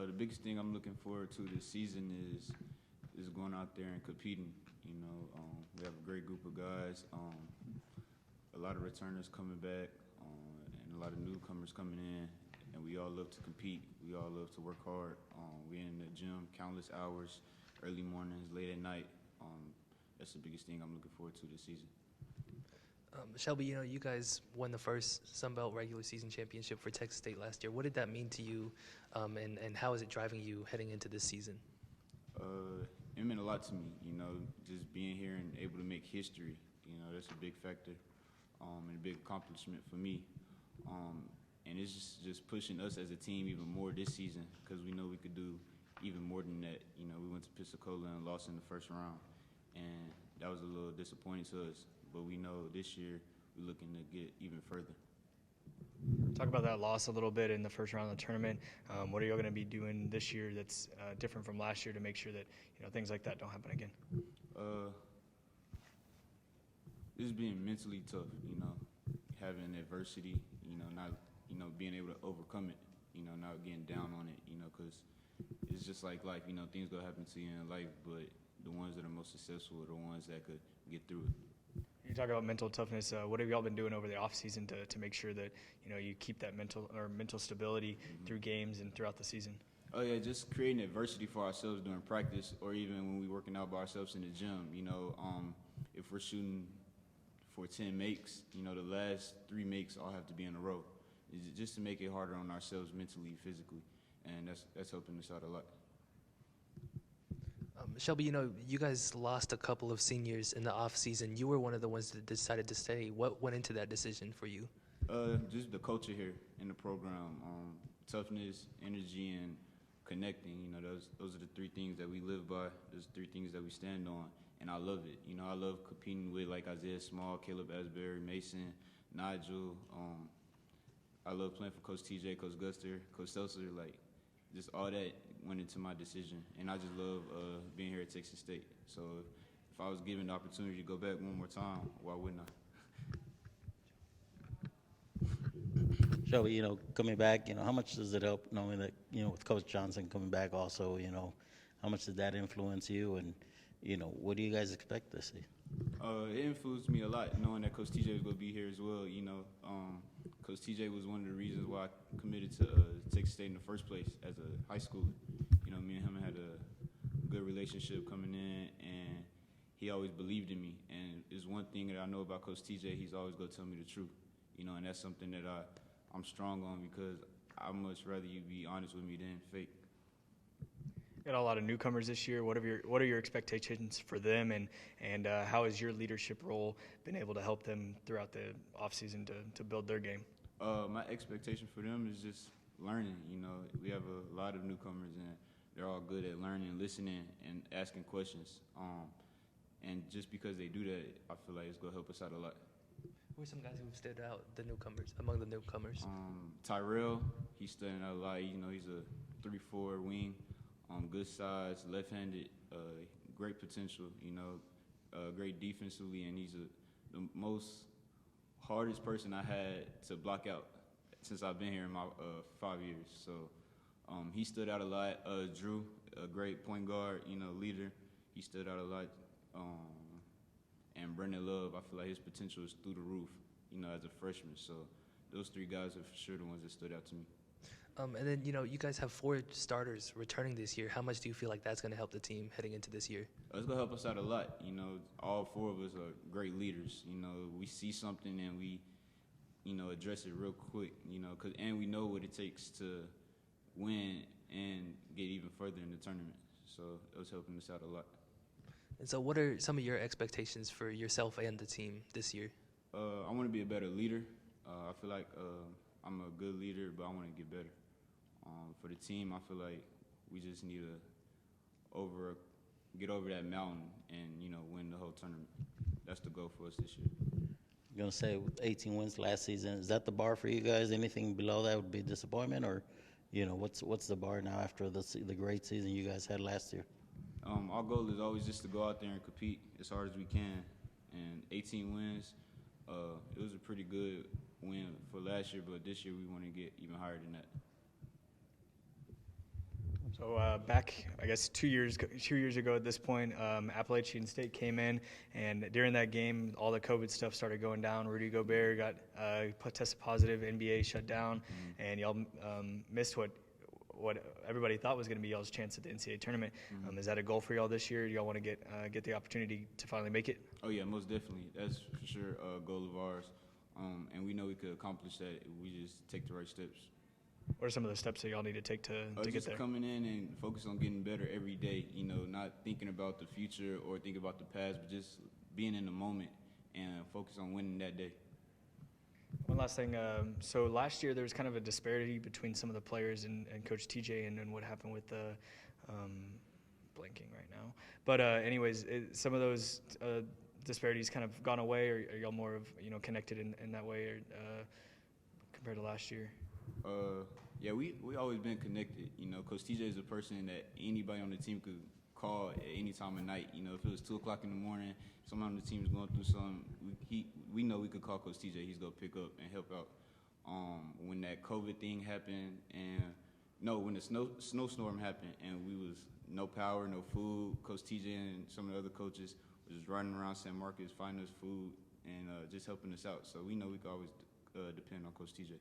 The biggest thing I'm looking forward to this season is going out there and competing. We have a great group of guys, a lot of returners coming back, and a lot of newcomers coming in, and we all love to compete. We all love to work hard. We're in the gym countless hours, early mornings, late at night. That's the biggest thing I'm looking forward to this season. Shelby, you guys won the first Sun Belt regular season championship for Texas State last year. What did that mean to you, and how is it driving you heading into this season? It meant a lot to me, just being here and able to make history. That's a big factor and a big accomplishment for me. And it's just pushing us as a team even more this season because we know we could do even more than that. We went to Pensacola and lost in the first round, and that was a little disappointing to us. But we know this year we're looking to get even further. Talk about that loss a little bit in the first round of the tournament. What are you all going to be doing this year that's different from last year to make sure that things like that don't happen again? Just being mentally tough, having adversity, not being able to overcome it, not getting down on it, because it's just like life. Things gonna happen to you in life, but the ones that are most successful are the ones that could get through it. You talk about mental toughness. What have y'all been doing over the off season to make sure that you keep that mental stability through games and throughout the season? Oh yeah, just creating adversity for ourselves during practice, or even when we're working out by ourselves in the gym. If we're shooting for 10 makes, the last 3 makes all have to be in a row. It's just to make it harder on ourselves mentally, physically, and that's helping us out a lot. Shelby, you guys lost a couple of seniors in the off season. You were one of the ones that decided to stay. What went into that decision for you? Just the culture here in the program, toughness, energy, and connecting. Those are the 3 things that we live by. Those 3 things that we stand on, and I love it. I love competing with like Isaiah Small, Caleb Asbury, Mason, Nigel. I love playing for Coach TJ, Coach Guster, Coach Seltzer. Just all that went into my decision, and I just love being here at Texas State. So if I was given the opportunity to go back one more time, why wouldn't I? Shelby, coming back, how much does it help knowing that, with Coach Johnson coming back also, how much did that influence you, and, what do you guys expect to see? It influenced me a lot knowing that Coach TJ was going to be here as well. Coach TJ was one of the reasons why I committed to Texas State in the first place as a high schooler. Me and him had a good relationship coming in, and he always believed in me. And it's one thing that I know about Coach TJ, he's always going to tell me the truth. And that's something that I'm strong on because I'd much rather you be honest with me than fake. Got a lot of newcomers this year. What are your expectations for them, and how has your leadership role been able to help them throughout the offseason to build their game? My expectation for them is just learning. We have a lot of newcomers, and they're all good at learning, listening, and asking questions. And just because they do that, I feel like it's going to help us out a lot. Who are some guys who stood out, among the newcomers? Tyrell, he's standing out a lot. He's a 3-4 wing. Good size, left-handed, great potential, great defensively, and he's the most hardest person I had to block out since I've been here in my 5 years. So he stood out a lot. Drew, a great point guard, leader, he stood out a lot. And Brendan Love, I feel like his potential is through the roof, as a freshman. So those 3 guys are for sure the ones that stood out to me. And then, you guys have 4 starters returning this year. How much do you feel like that's going to help the team heading into this year? It's going to help us out a lot. All 4 of us are great leaders. We see something and we, address it real quick, and we know what it takes to win and get even further in the tournament. So it was helping us out a lot. And so what are some of your expectations for yourself and the team this year? I want to be a better leader. I feel like I'm a good leader, but I want to get better. For the team, I feel like we just need to get over that mountain and, win the whole tournament. That's the goal for us this year. You're going to say 18 wins last season. Is that the bar for you guys? Anything below that would be disappointment, or, what's the bar now after the great season you guys had last year? Our goal is always just to go out there and compete as hard as we can. And 18 wins, it was a pretty good win for last year, but this year we want to get even higher than that. So back, I guess 2 years ago at this point, Appalachian State came in, and during that game, all the COVID stuff started going down. Rudy Gobert got tested positive, NBA shut down, and y'all missed what everybody thought was going to be y'all's chance at the NCAA tournament. Is that a goal for y'all this year? Do y'all want to get the opportunity to finally make it? Oh yeah, most definitely. That's for sure a goal of ours, and we know we could accomplish that if we just take the right steps. What are some of the steps that y'all need to take to get just there? Coming in and focus on getting better every day. You know, not thinking about the future or thinking about the past, but just being in the moment and focus on winning that day. One last thing. So last year there was kind of a disparity between some of the players and Coach TJ and what happened with the blanking right now. But anyways, some of those disparities kind of gone away, or are y'all more of connected in that way, or compared to last year? Yeah, we always been connected. You know, Coach TJ is a person that anybody on the team could call at any time of night. You know, if it was 2 o'clock in the morning, someone on the team is going through something, we know we could call Coach TJ. He's gonna pick up and help out. When that COVID thing happened, when the snowstorm happened, and we was no power, no food, Coach TJ and some of the other coaches was just running around San Marcos, finding us food and just helping us out. So we know we could always depend on Coach TJ.